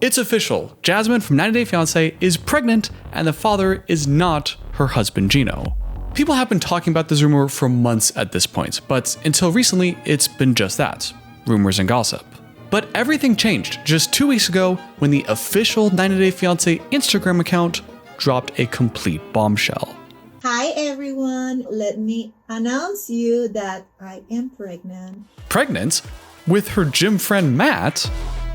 It's official, Jasmine from 90 Day Fiance is pregnant and the father is not her husband Gino. People have been talking about this rumor for months at this point, but until recently it's been just that, rumors and gossip. But everything changed just 2 weeks ago when the official 90 Day Fiance Instagram account dropped a complete bombshell. Hi everyone, let me announce you that I am pregnant. Pregnant? With her gym friend Matt?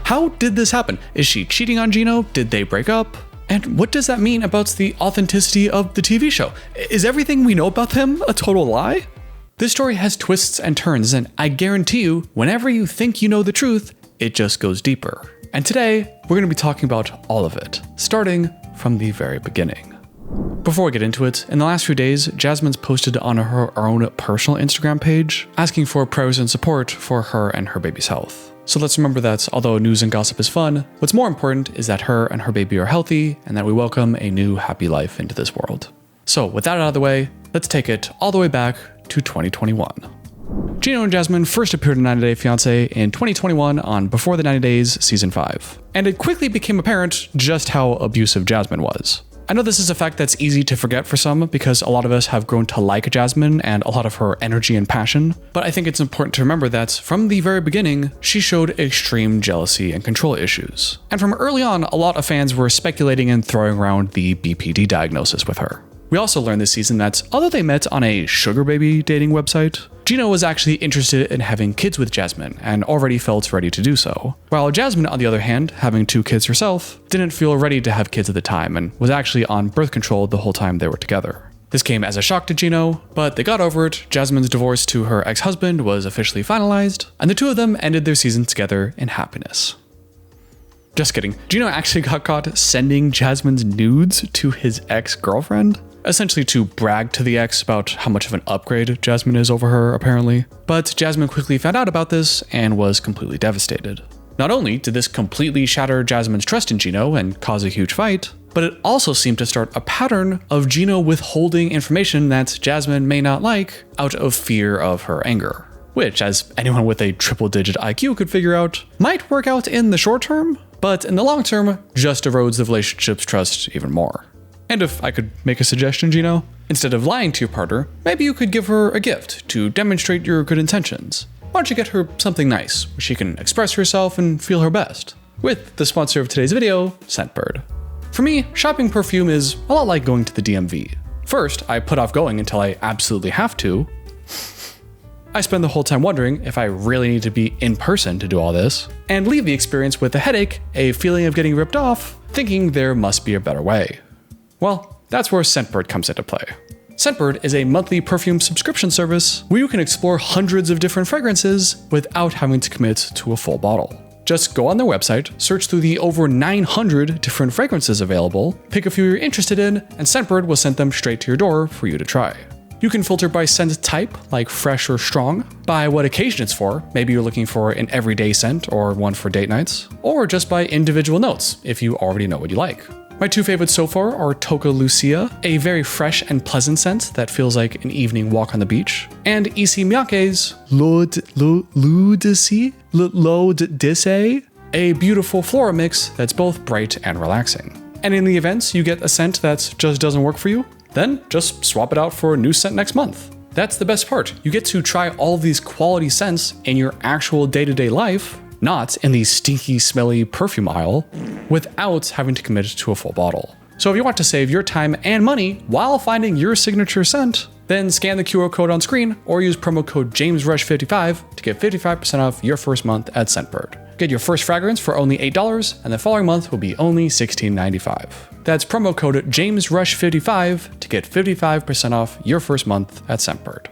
How did this happen? Is she cheating on Gino? Did they break up? And what does that mean about the authenticity of the TV show? Is everything we know about them a total lie? This story has twists and turns, and I guarantee you, whenever you think you know the truth, it just goes deeper. And today, we're going to be talking about all of it, starting from the very beginning. Before we get into it, in the last few days, Jasmine's posted on her own personal Instagram page, asking for prayers and support for her and her baby's health. So let's remember that although news and gossip is fun, what's more important is that her and her baby are healthy and that we welcome a new happy life into this world. So with that out of the way, let's take it all the way back to 2021. Gino and Jasmine first appeared in 90 Day Fiance in 2021 on Before the 90 Days Season 5. And it quickly became apparent just how abusive Jasmine was. I know this is a fact that's easy to forget for some because a lot of us have grown to like Jasmine and a lot of her energy and passion, but I think it's important to remember that from the very beginning, she showed extreme jealousy and control issues. And from early on, a lot of fans were speculating and throwing around the BPD diagnosis with her. We also learned this season that although they met on a sugar baby dating website, Gino was actually interested in having kids with Jasmine and already felt ready to do so. While Jasmine, on the other hand, having 2 kids herself, didn't feel ready to have kids at the time and was actually on birth control the whole time they were together. This came as a shock to Gino, but they got over it. Jasmine's divorce to her ex-husband was officially finalized, and the two of them ended their season together in happiness. Just kidding. Gino actually got caught sending Jasmine's nudes to his ex-girlfriend, essentially to brag to the ex about how much of an upgrade Jasmine is over her, apparently. But Jasmine quickly found out about this and was completely devastated. Not only did this completely shatter Jasmine's trust in Gino and cause a huge fight, but it also seemed to start a pattern of Gino withholding information that Jasmine may not like out of fear of her anger. Which, as anyone with a triple-digit IQ could figure out, might work out in the short term, but in the long term, just erodes the relationship's trust even more. And if I could make a suggestion, Gino, instead of lying to your partner, maybe you could give her a gift to demonstrate your good intentions. Why don't you get her something nice where she can express herself and feel her best? With the sponsor of today's video, Scentbird. For me, shopping perfume is a lot like going to the DMV. First, I put off going until I absolutely have to. I spend the whole time wondering if I really need to be in person to do all this, and leave the experience with a headache, a feeling of getting ripped off, thinking there must be a better way. Well, that's where Scentbird comes into play. Scentbird is a monthly perfume subscription service where you can explore hundreds of different fragrances without having to commit to a full bottle. Just go on their website, search through the over 900 different fragrances available, pick a few you're interested in, and Scentbird will send them straight to your door for you to try. You can filter by scent type, like fresh or strong, by what occasion it's for, maybe you're looking for an everyday scent or one for date nights, or just by individual notes, if you already know what you like. My 2 favorites so far are Toca Lucia, a very fresh and pleasant scent that feels like an evening walk on the beach, and Issey Miyake's L'Odyssée, a beautiful floral mix that's both bright and relaxing. And in the event you get a scent that just doesn't work for you, then just swap it out for a new scent next month. That's the best part. You get to try all of these quality scents in your actual day-to-day life, not in the stinky, smelly perfume aisle, without having to commit to a full bottle. So if you want to save your time and money while finding your signature scent, then scan the QR code on screen or use promo code JamesRush55 to get 55% off your first month at Scentbird. Get your first fragrance for only $8, and the following month will be only $16.95. That's promo code JamesRush55 to get 55% off your first month at Scentbird.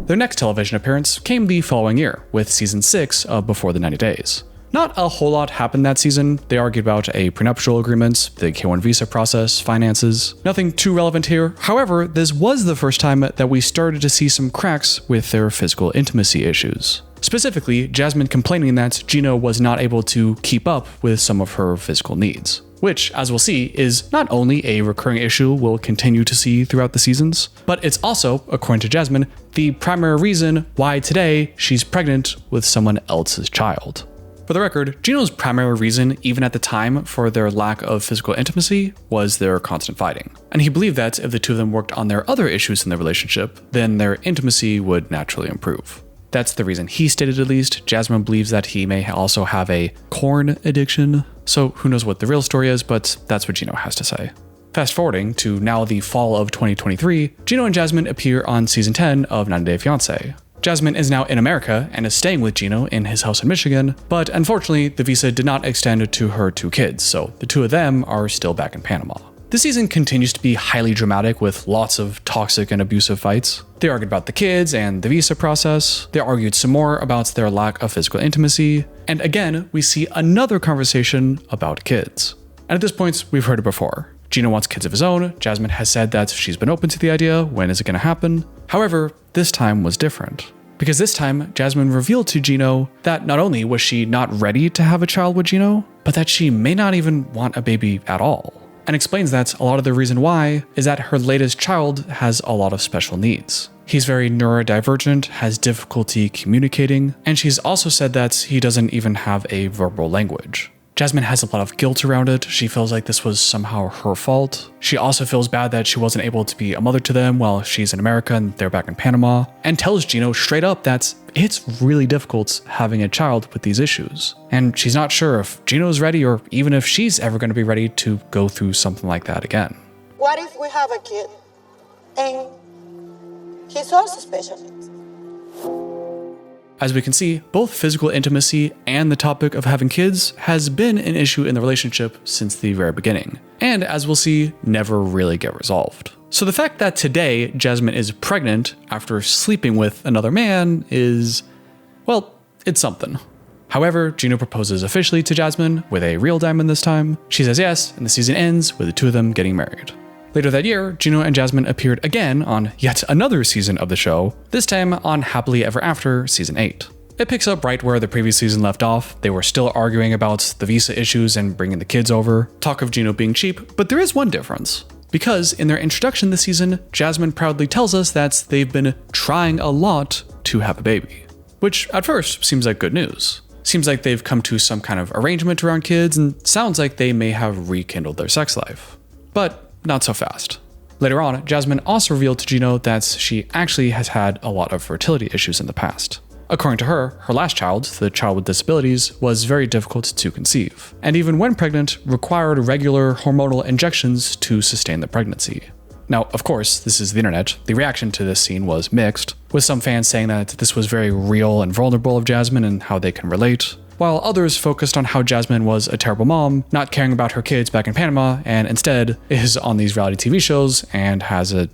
Their next television appearance came the following year, with season 6 of Before the 90 Days. Not a whole lot happened that season. They argued about a prenuptial agreement, the K-1 visa process, finances. Nothing too relevant here. However, this was the first time that we started to see some cracks with their physical intimacy issues. Specifically, Jasmine complaining that Gino was not able to keep up with some of her physical needs. Which, as we'll see, is not only a recurring issue we'll continue to see throughout the seasons, but it's also, according to Jasmine, the primary reason why today she's pregnant with someone else's child. For the record, Gino's primary reason, even at the time, for their lack of physical intimacy was their constant fighting. And he believed that if the two of them worked on their other issues in their relationship, then their intimacy would naturally improve. That's the reason he stated, at least. Jasmine believes that he may also have a corn addiction. So who knows what the real story is, but that's what Gino has to say. Fast forwarding to now the fall of 2023, Gino and Jasmine appear on season 10 of 90 Day Fiance. Jasmine is now in America and is staying with Gino in his house in Michigan, but unfortunately, the visa did not extend to her 2 kids, so the 2 of them are still back in Panama. This season continues to be highly dramatic with lots of toxic and abusive fights. They argued about the kids and the visa process. They argued some more about their lack of physical intimacy. And again, we see another conversation about kids. And at this point, we've heard it before. Gino wants kids of his own. Jasmine has said that she's been open to the idea. When is it going to happen? However, this time was different. Because this time, Jasmine revealed to Gino that not only was she not ready to have a child with Gino, but that she may not even want a baby at all. And explains that a lot of the reason why is that her latest child has a lot of special needs. He's very neurodivergent, has difficulty communicating, and she's also said that he doesn't even have a verbal language. Jasmine has a lot of guilt around it. She feels like this was somehow her fault. She also feels bad that she wasn't able to be a mother to them while she's in America and they're back in Panama, and tells Gino straight up that it's really difficult having a child with these issues. And she's not sure if Gino's ready or even if she's ever going to be ready to go through something like that again. What if we have a kid and he's also special needs? As we can see, both physical intimacy and the topic of having kids has been an issue in the relationship since the very beginning, and as we'll see, never really get resolved. So the fact that today Jasmine is pregnant after sleeping with another man is, well, it's something. However, Gino proposes officially to Jasmine with a real diamond this time. She says yes, and the season ends with the 2 of them getting married. Later that year, Gino and Jasmine appeared again on yet another season of the show, this time on Happily Ever After Season 8. It picks up right where the previous season left off. They were still arguing about the visa issues and bringing the kids over, talk of Gino being cheap, but there is one difference. Because in their introduction this season, Jasmine proudly tells us that they've been trying a lot to have a baby. Which at first seems like good news. Seems like they've come to some kind of arrangement around kids and sounds like they may have rekindled their sex life. But not so fast. Later on, Jasmine also revealed to Gino that she actually has had a lot of fertility issues in the past. According to her, her last child, the child with disabilities, was very difficult to conceive, and even when pregnant, required regular hormonal injections to sustain the pregnancy. Now, of course, this is the internet. The reaction to this scene was mixed, with some fans saying that this was very real and vulnerable of Jasmine and how they can relate, while others focused on how Jasmine was a terrible mom, not caring about her kids back in Panama, and instead is on these reality TV shows and has a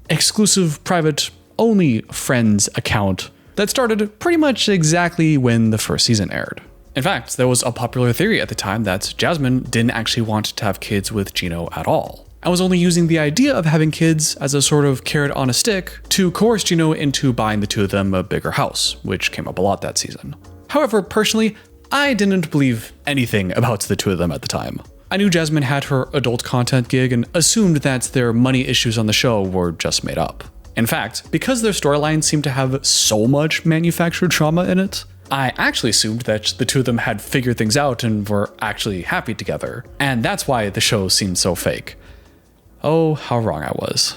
exclusive private only friends account that started pretty much exactly when the first season aired. In fact, there was a popular theory at the time that Jasmine didn't actually want to have kids with Gino at all, and was only using the idea of having kids as a sort of carrot on a stick to coerce Gino into buying the 2 of them a bigger house, which came up a lot that season. However, personally, I didn't believe anything about the 2 of them at the time. I knew Jasmine had her adult content gig and assumed that their money issues on the show were just made up. In fact, because their storyline seemed to have so much manufactured trauma in it, I actually assumed that the 2 of them had figured things out and were actually happy together, and that's why the show seemed so fake. Oh, how wrong I was.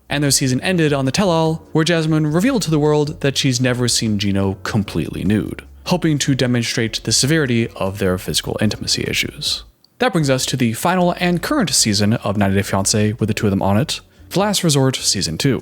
And their season ended on the tell-all, where Jasmine revealed to the world that she's never seen Gino completely nude, hoping to demonstrate the severity of their physical intimacy issues. That brings us to the final and current season of 90 Day Fiance with the 2 of them on it, The Last Resort Season 2.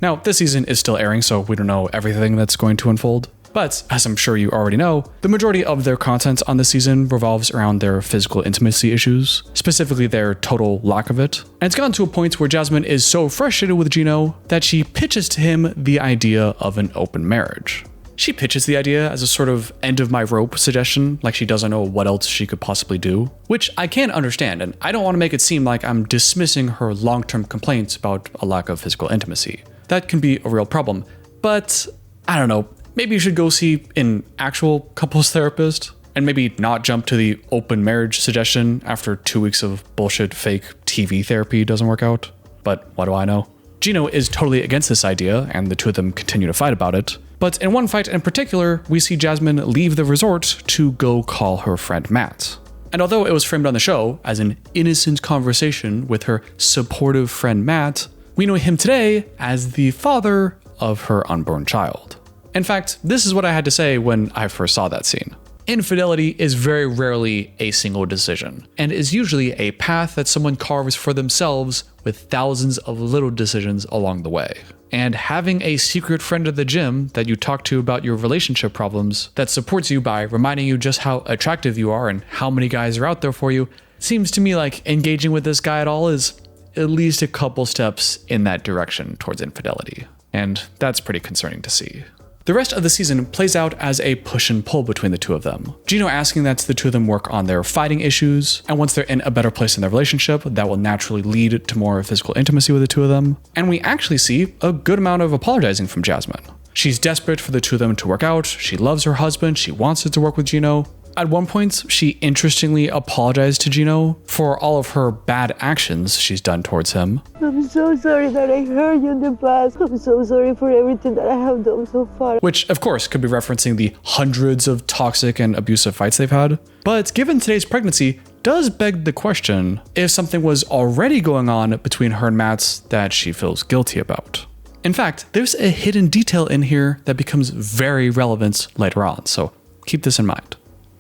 Now, this season is still airing, so we don't know everything that's going to unfold. But, as I'm sure you already know, the majority of their content on this season revolves around their physical intimacy issues, specifically their total lack of it. And it's gotten to a point where Jasmine is so frustrated with Gino that she pitches to him the idea of an open marriage. She pitches the idea as a sort of end of my rope suggestion, like she doesn't know what else she could possibly do, which I can understand, and I don't want to make it seem like I'm dismissing her long-term complaints about a lack of physical intimacy. That can be a real problem, but I don't know, maybe you should go see an actual couples therapist and maybe not jump to the open marriage suggestion after 2 weeks of bullshit fake TV therapy doesn't work out. But what do I know? Gino is totally against this idea, and the 2 of them continue to fight about it. But in one fight in particular, we see Jasmine leave the resort to go call her friend Matt. And although it was framed on the show as an innocent conversation with her supportive friend Matt, we know him today as the father of her unborn child. In fact, this is what I had to say when I first saw that scene. Infidelity is very rarely a single decision, and is usually a path that someone carves for themselves with thousands of little decisions along the way. And having a secret friend at the gym that you talk to about your relationship problems that supports you by reminding you just how attractive you are and how many guys are out there for you seems to me like engaging with this guy at all is at least a couple steps in that direction towards infidelity. And that's pretty concerning to see. The rest of the season plays out as a push and pull between the two of them. Gino asking that the two of them work on their fighting issues, and once they're in a better place in their relationship, that will naturally lead to more physical intimacy with the two of them. And we actually see a good amount of apologizing from Jasmine. She's desperate for the two of them to work out, she loves her husband, she wants it to work with Gino. At one point, she interestingly apologized to Gino for all of her bad actions she's done towards him. I'm so sorry that I hurt you in the past. I'm so sorry for everything that I have done so far. Which, of course, could be referencing the hundreds of toxic and abusive fights they've had. But given today's pregnancy, does beg the question if something was already going on between her and Matt that she feels guilty about. In fact, there's a hidden detail in here that becomes very relevant later on, so keep this in mind.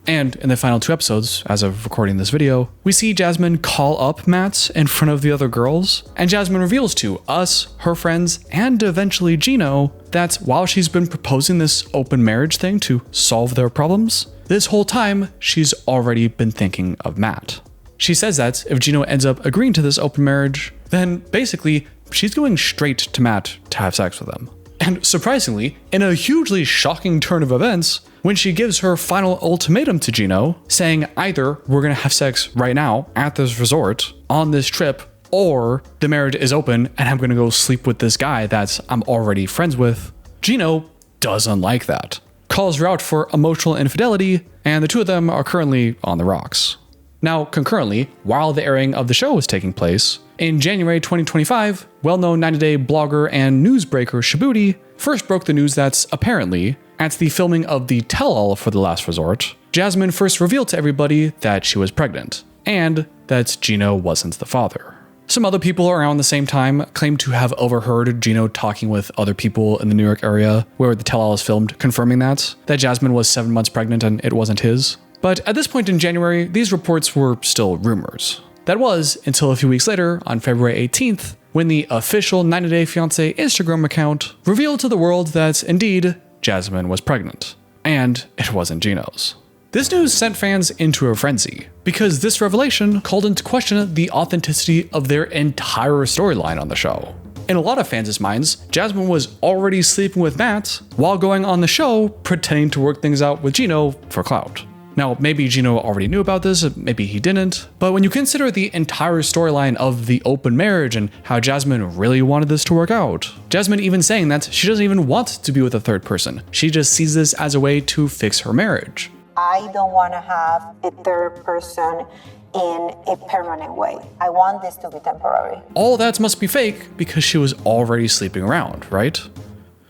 And in the final 2 episodes, as of recording this video, we see Jasmine call up Matt in front of the other girls, and Jasmine reveals to us, her friends, and eventually Gino, that while she's been proposing this open marriage thing to solve their problems, this whole time she's already been thinking of Matt. She says that if Gino ends up agreeing to this open marriage, then basically she's going straight to Matt to have sex with him. And surprisingly, in a hugely shocking turn of events, when she gives her final ultimatum to Gino, saying either we're gonna have sex right now at this resort on this trip, or the marriage is open and I'm gonna go sleep with this guy that I'm already friends with, Gino doesn't like that, calls her out for emotional infidelity, and the two of them are currently on the rocks. Now, concurrently, while the airing of the show was taking place, in January 2025, well-known 90-day blogger and newsbreaker Shibuti first broke the news that apparently, at the filming of the tell-all for The Last Resort, Jasmine first revealed to everybody that she was pregnant, and that Gino wasn't the father. Some other people around the same time claimed to have overheard Gino talking with other people in the New York area where the tell-all was filmed, confirming that Jasmine was 7 months pregnant and it wasn't his. But at this point in January, these reports were still rumors. That was until a few weeks later, on February 18th, when the official 90-Day Fiance Instagram account revealed to the world that indeed, Jasmine was pregnant. And it wasn't Gino's. This news sent fans into a frenzy, because this revelation called into question the authenticity of their entire storyline on the show. In a lot of fans' minds, Jasmine was already sleeping with Matt while going on the show pretending to work things out with Gino for clout. Now, maybe Gino already knew about this, maybe he didn't, but when you consider the entire storyline of the open marriage and how Jasmine really wanted this to work out, Jasmine even saying that she doesn't even want to be with a third person, she just sees this as a way to fix her marriage. I don't want to have a third person in a permanent way. I want this to be temporary. All that must be fake because she was already sleeping around, right?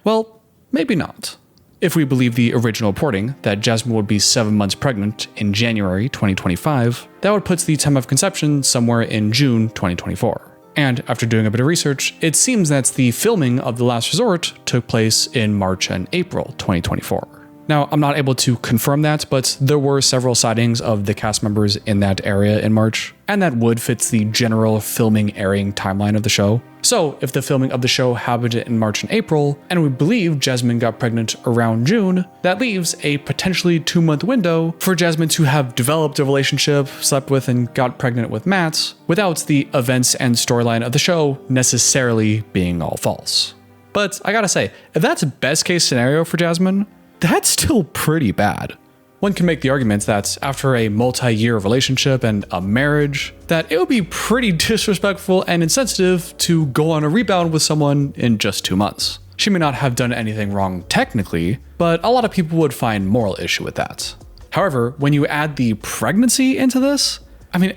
Well, maybe not. If we believe the original reporting that Jasmine would be 7 months pregnant in January 2025, that would put the time of conception somewhere in June 2024. And after doing a bit of research, it seems that the filming of The Last Resort took place in March and April 2024. Now, I'm not able to confirm that, but there were several sightings of the cast members in that area in March, and that would fit the general filming airing timeline of the show. So, if the filming of the show happened in March and April, and we believe Jasmine got pregnant around June, that leaves a potentially 2-month window for Jasmine to have developed a relationship, slept with, and got pregnant with Matt, without the events and storyline of the show necessarily being all false. But I gotta say, if that's best case scenario for Jasmine, that's still pretty bad. One can make the argument that after a multi-year relationship and a marriage, that it would be pretty disrespectful and insensitive to go on a rebound with someone in just 2 months. She may not have done anything wrong technically, but a lot of people would find moral issue with that. However, when you add the pregnancy into this, I mean,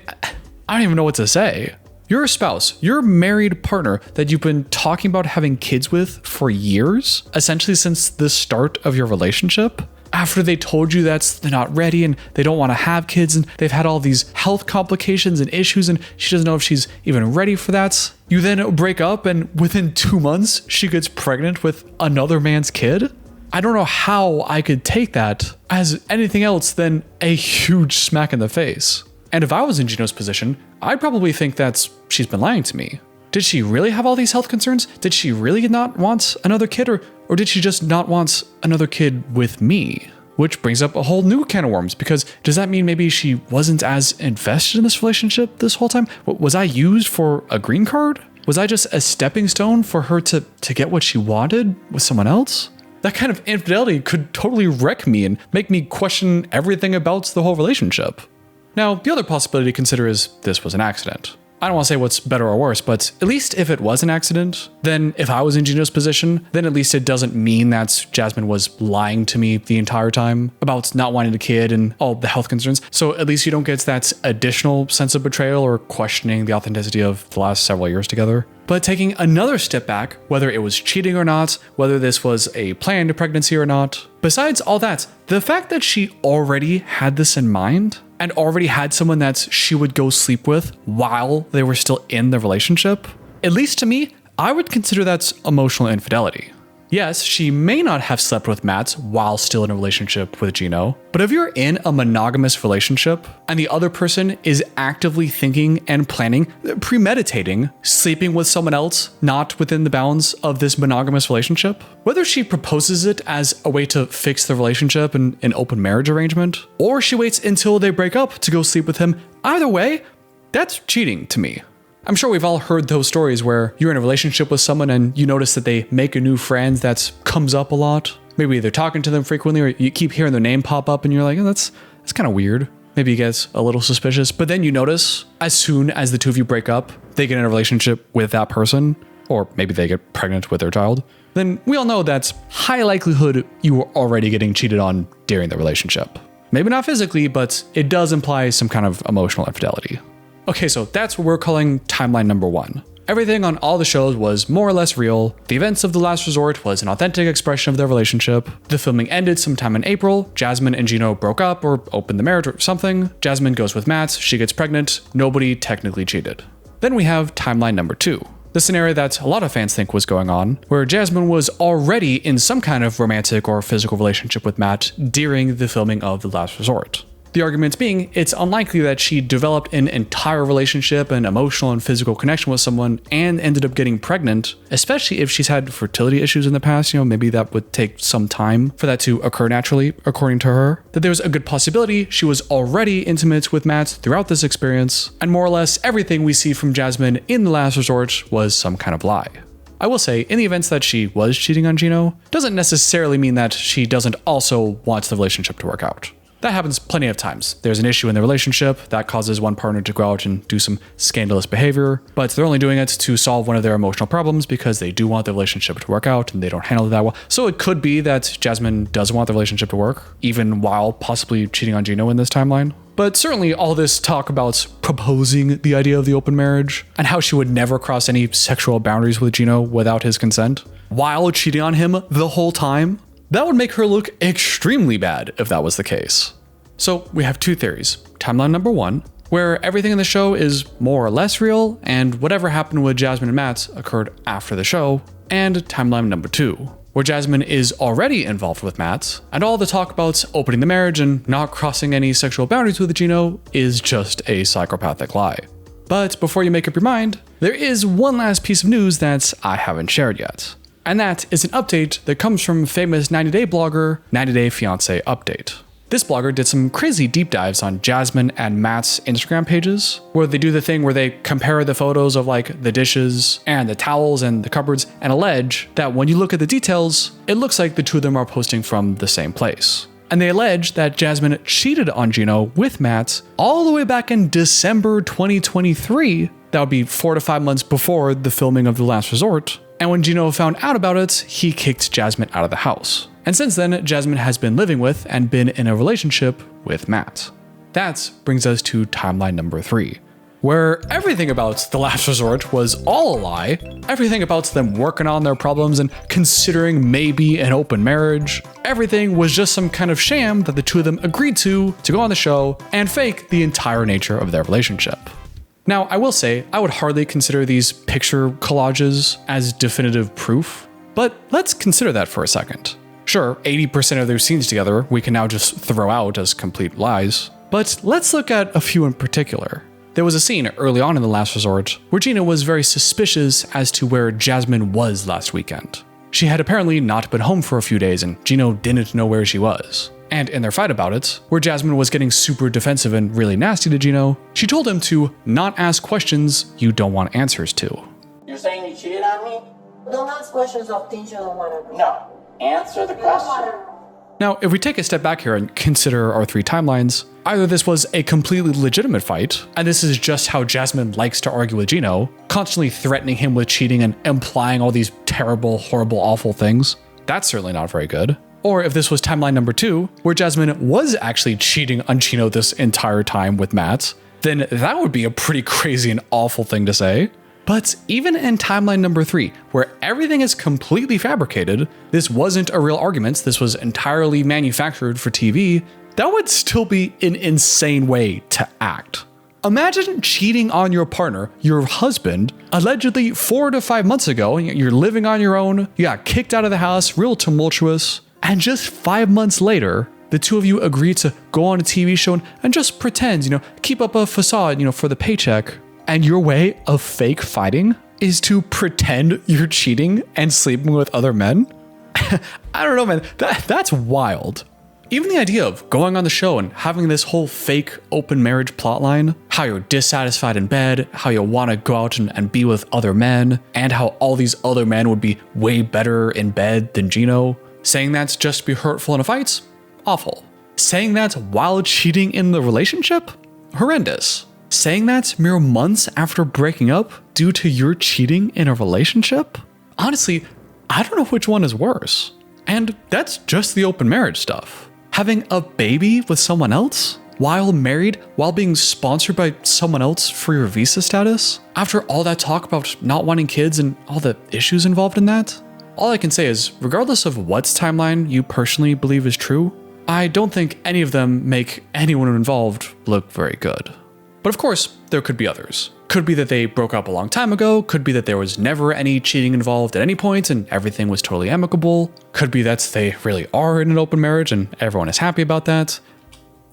I don't even know what to say. Your spouse, your married partner that you've been talking about having kids with for years, essentially since the start of your relationship, after they told you that they're not ready and they don't want to have kids and they've had all these health complications and issues and she doesn't know if she's even ready for that. You then break up and within 2 months, she gets pregnant with another man's kid. I don't know how I could take that as anything else than a huge smack in the face. And if I was in Gino's position, I'd probably think that she's been lying to me. Did she really have all these health concerns? Did she really not want another kid or did she just not want another kid with me? Which brings up a whole new can of worms because does that mean maybe she wasn't as invested in this relationship this whole time? Was I used for a green card? Was I just a stepping stone for her to get what she wanted with someone else? That kind of infidelity could totally wreck me and make me question everything about the whole relationship. Now, the other possibility to consider is this was an accident. I don't want to say what's better or worse, but at least if it was an accident, then if I was in Gino's position, then at least it doesn't mean that Jasmine was lying to me the entire time about not wanting a kid and all the health concerns. So at least you don't get that additional sense of betrayal or questioning the authenticity of the last several years together. But taking another step back, whether it was cheating or not, whether this was a planned pregnancy or not, besides all that, the fact that she already had this in mind and already had someone that she would go sleep with while they were still in the relationship, at least to me, I would consider that emotional infidelity. Yes, she may not have slept with Matt while still in a relationship with Gino, but if you're in a monogamous relationship and the other person is actively thinking and planning, premeditating, sleeping with someone else not within the bounds of this monogamous relationship, whether she proposes it as a way to fix the relationship in an open marriage arrangement, or she waits until they break up to go sleep with him, either way, that's cheating to me. I'm sure we've all heard those stories where you're in a relationship with someone and you notice that they make a new friend that comes up a lot. Maybe they're talking to them frequently or you keep hearing their name pop up and you're like, oh, that's kind of weird. Maybe you get a little suspicious, but then you notice as soon as the two of you break up, they get in a relationship with that person, or maybe they get pregnant with their child. Then we all know that's high likelihood you were already getting cheated on during the relationship. Maybe not physically, but it does imply some kind of emotional infidelity. Okay, so that's what we're calling timeline number 1. Everything on all the shows was more or less real. The events of The Last Resort was an authentic expression of their relationship. The filming ended sometime in April. Jasmine and Gino broke up or opened the marriage or something. Jasmine goes with Matt. She gets pregnant. Nobody technically cheated. Then we have timeline number 2. The scenario that a lot of fans think was going on, where Jasmine was already in some kind of romantic or physical relationship with Matt during the filming of The Last Resort. The argument being, it's unlikely that she developed an entire relationship and emotional and physical connection with someone and ended up getting pregnant, especially if she's had fertility issues in the past. Maybe that would take some time for that to occur naturally, according to her. That there's a good possibility she was already intimate with Matt throughout this experience, and more or less everything we see from Jasmine in The Last Resort was some kind of lie. I will say, in the events that she was cheating on Gino, doesn't necessarily mean that she doesn't also want the relationship to work out. That happens plenty of times. There's an issue in the relationship that causes one partner to go out and do some scandalous behavior, but they're only doing it to solve one of their emotional problems because they do want the relationship to work out and they don't handle it that well. So it could be that Jasmine does want the relationship to work, even while possibly cheating on Gino in this timeline. But certainly all this talk about proposing the idea of the open marriage and how she would never cross any sexual boundaries with Gino without his consent, while cheating on him the whole time, that would make her look extremely bad if that was the case. So we have 2 theories. Timeline number 1, where everything in the show is more or less real, and whatever happened with Jasmine and Matt occurred after the show. And timeline number 2, where Jasmine is already involved with Matt, and all the talk about opening the marriage and not crossing any sexual boundaries with Gino is just a psychopathic lie. But before you make up your mind, there is one last piece of news that I haven't shared yet. And that is an update that comes from famous 90-day blogger, 90-day Fiance Update. This blogger did some crazy deep dives on Jasmine and Matt's Instagram pages, where they do the thing where they compare the photos of like the dishes and the towels and the cupboards and allege that when you look at the details, it looks like the two of them are posting from the same place. And they allege that Jasmine cheated on Gino with Matt all the way back in December 2023. That would be 4 to 5 months before the filming of The Last Resort. And when Gino found out about it, he kicked Jasmine out of the house. And since then, Jasmine has been living with and been in a relationship with Matt. That brings us to timeline number 3, where everything about the last resort was all a lie, everything about them working on their problems and considering maybe an open marriage, everything was just some kind of sham that the two of them agreed to go on the show and fake the entire nature of their relationship. Now, I will say, I would hardly consider these picture collages as definitive proof, but let's consider that for a second. Sure, 80% of their scenes together we can now just throw out as complete lies, but let's look at a few in particular. There was a scene early on in The Last Resort where Gina was very suspicious as to where Jasmine was last weekend. She had apparently not been home for a few days and Gino didn't know where she was. And in their fight about it, where Jasmine was getting super defensive and really nasty to Gino, she told him to not ask questions you don't want answers to. You're saying you cheated on me? Don't ask questions of things you don't want to know. No. Answer the question. Now, if we take a step back here and consider our three timelines, either this was a completely legitimate fight, and this is just how Jasmine likes to argue with Gino, constantly threatening him with cheating and implying all these terrible, horrible, awful things. That's certainly not very good. Or if this was timeline number 2, where Jasmine was actually cheating on Gino this entire time with Matt, then that would be a pretty crazy and awful thing to say. But even in timeline number 3, where everything is completely fabricated, this wasn't a real argument, this was entirely manufactured for TV, that would still be an insane way to act. Imagine cheating on your partner, your husband, allegedly 4 to 5 months ago, you're living on your own, you got kicked out of the house, real tumultuous, and just 5 months later, the two of you agree to go on a TV show and just pretend, keep up a facade, for the paycheck. And your way of fake fighting is to pretend you're cheating and sleeping with other men? I don't know, man. That's wild. Even the idea of going on the show and having this whole fake open marriage plotline, how you're dissatisfied in bed, how you want to go out and be with other men, and how all these other men would be way better in bed than Gino. Saying that's just to be hurtful in a fight? Awful. Saying that while cheating in the relationship? Horrendous. Saying that mere months after breaking up due to your cheating in a relationship? Honestly, I don't know which one is worse. And that's just the open marriage stuff. Having a baby with someone else? While married? While being sponsored by someone else for your visa status? After all that talk about not wanting kids and all the issues involved in that? All I can say is, regardless of what timeline you personally believe is true, I don't think any of them make anyone involved look very good. But of course, there could be others. Could be that they broke up a long time ago, could be that there was never any cheating involved at any point and everything was totally amicable, could be that they really are in an open marriage and everyone is happy about that.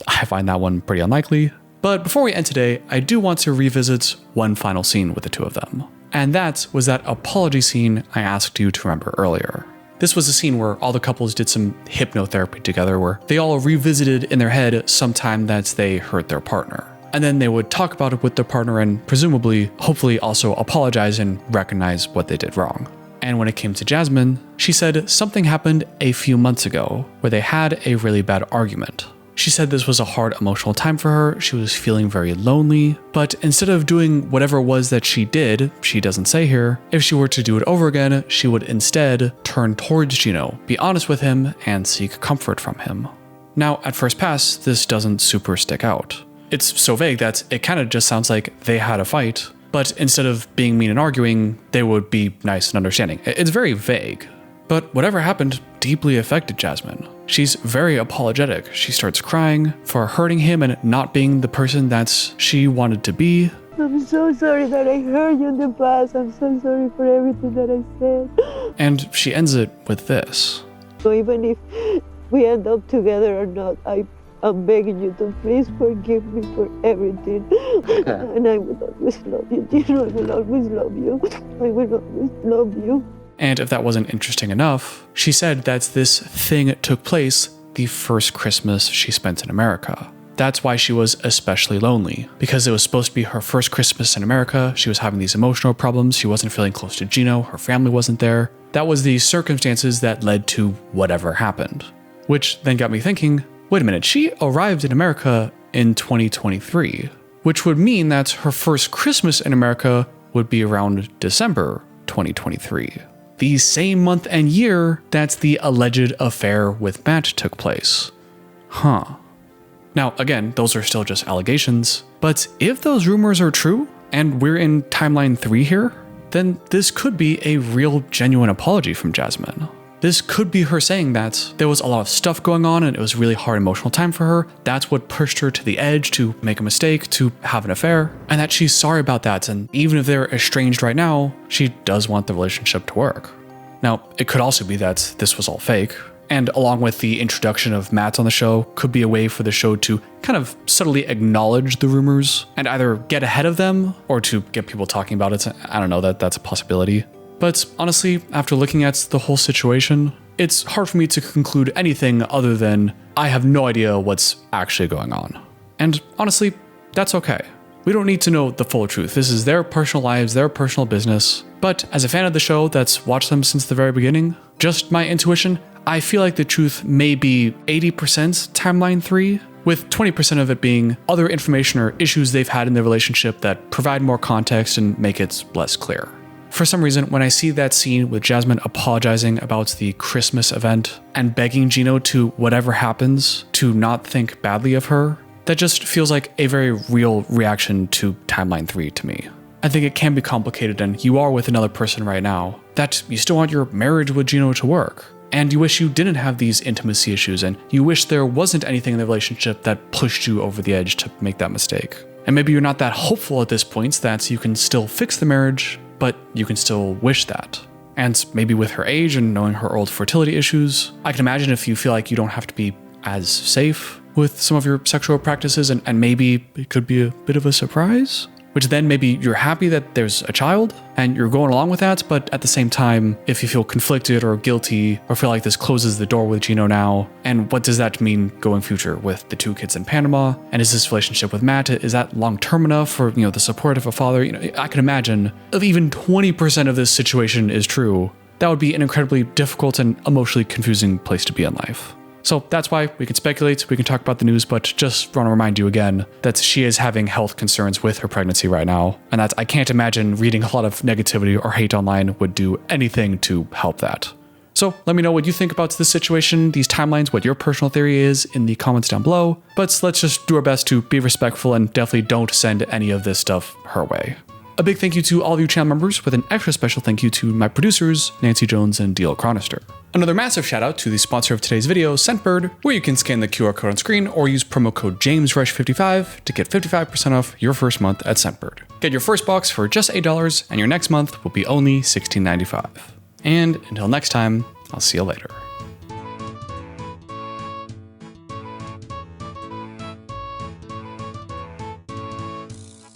I find that one pretty unlikely. But before we end today, I do want to revisit one final scene with the two of them. And that was that apology scene I asked you to remember earlier. This was a scene where all the couples did some hypnotherapy together where they all revisited in their head some time that they hurt their partner. And then they would talk about it with their partner and presumably, hopefully also apologize and recognize what they did wrong. And when it came to Jasmine, she said something happened a few months ago where they had a really bad argument. She said this was a hard emotional time for her, she was feeling very lonely, but instead of doing whatever it was that she did, she doesn't say here, if she were to do it over again, she would instead turn towards Gino, be honest with him, and seek comfort from him. Now, at first pass, this doesn't super stick out. It's so vague that it kind of just sounds like they had a fight, but instead of being mean and arguing, they would be nice and understanding. It's very vague. But whatever happened deeply affected Jasmine. She's very apologetic. She starts crying for hurting him and not being the person that she wanted to be. I'm so sorry that I hurt you in the past. I'm so sorry for everything that I said. And she ends it with this. So even if we end up together or not, I'm begging you to please forgive me for everything. And I will always love you. I will always love you. I will always love you. And if that wasn't interesting enough, she said that this thing took place the first Christmas she spent in America. That's why she was especially lonely, because it was supposed to be her first Christmas in America. She was having these emotional problems. She wasn't feeling close to Gino. Her family wasn't there. That was the circumstances that led to whatever happened. Which then got me thinking, wait a minute, she arrived in America in 2023, which would mean that her first Christmas in America would be around December 2023. The same month and year that the alleged affair with Matt took place. Huh. Now, again, those are still just allegations. But if those rumors are true, and we're in timeline 3 here, then this could be a real genuine apology from Jasmine. This could be her saying that there was a lot of stuff going on and it was a really hard emotional time for her. That's what pushed her to the edge to make a mistake, to have an affair, and that she's sorry about that. And even if they're estranged right now, she does want the relationship to work. Now, it could also be that this was all fake. And along with the introduction of Matt on the show, could be a way for the show to kind of subtly acknowledge the rumors and either get ahead of them or to get people talking about it. I don't know, that's a possibility. But honestly, after looking at the whole situation, it's hard for me to conclude anything other than I have no idea what's actually going on. And honestly, that's okay. We don't need to know the full truth. This is their personal lives, their personal business. But as a fan of the show that's watched them since the very beginning, just my intuition, I feel like the truth may be 80% timeline 3, with 20% of it being other information or issues they've had in their relationship that provide more context and make it less clear. For some reason, when I see that scene with Jasmine apologizing about the Christmas event and begging Gino to, whatever happens, to not think badly of her, that just feels like a very real reaction to timeline 3 to me. I think it can be complicated, and you are with another person right now, that you still want your marriage with Gino to work. And you wish you didn't have these intimacy issues, and you wish there wasn't anything in the relationship that pushed you over the edge to make that mistake. And maybe you're not that hopeful at this point that you can still fix the marriage, but you can still wish that. And maybe with her age and knowing her old fertility issues, I can imagine if you feel like you don't have to be as safe with some of your sexual practices, and maybe it could be a bit of a surprise, which then maybe you're happy that there's a child and you're going along with that, but at the same time, if you feel conflicted or guilty or feel like this closes the door with Gino now, and what does that mean going future with the 2 kids in Panama? And is this relationship with Matt, is that long-term enough for, the support of a father? I can imagine if even 20% of this situation is true, that would be an incredibly difficult and emotionally confusing place to be in life. So that's why we can speculate, we can talk about the news, but just want to remind you again that she is having health concerns with her pregnancy right now, and that I can't imagine reading a lot of negativity or hate online would do anything to help that. So let me know what you think about this situation, these timelines, what your personal theory is in the comments down below, but let's just do our best to be respectful and definitely don't send any of this stuff her way. A big thank you to all of you channel members, with an extra special thank you to my producers, Nancy Jones and Deal Chronister. Another massive shout out to the sponsor of today's video, Scentbird, where you can scan the QR code on screen or use promo code JamesRush55 to get 55% off your first month at Scentbird. Get your first box for just $8 and your next month will be only $16.95. And until next time, I'll see you later.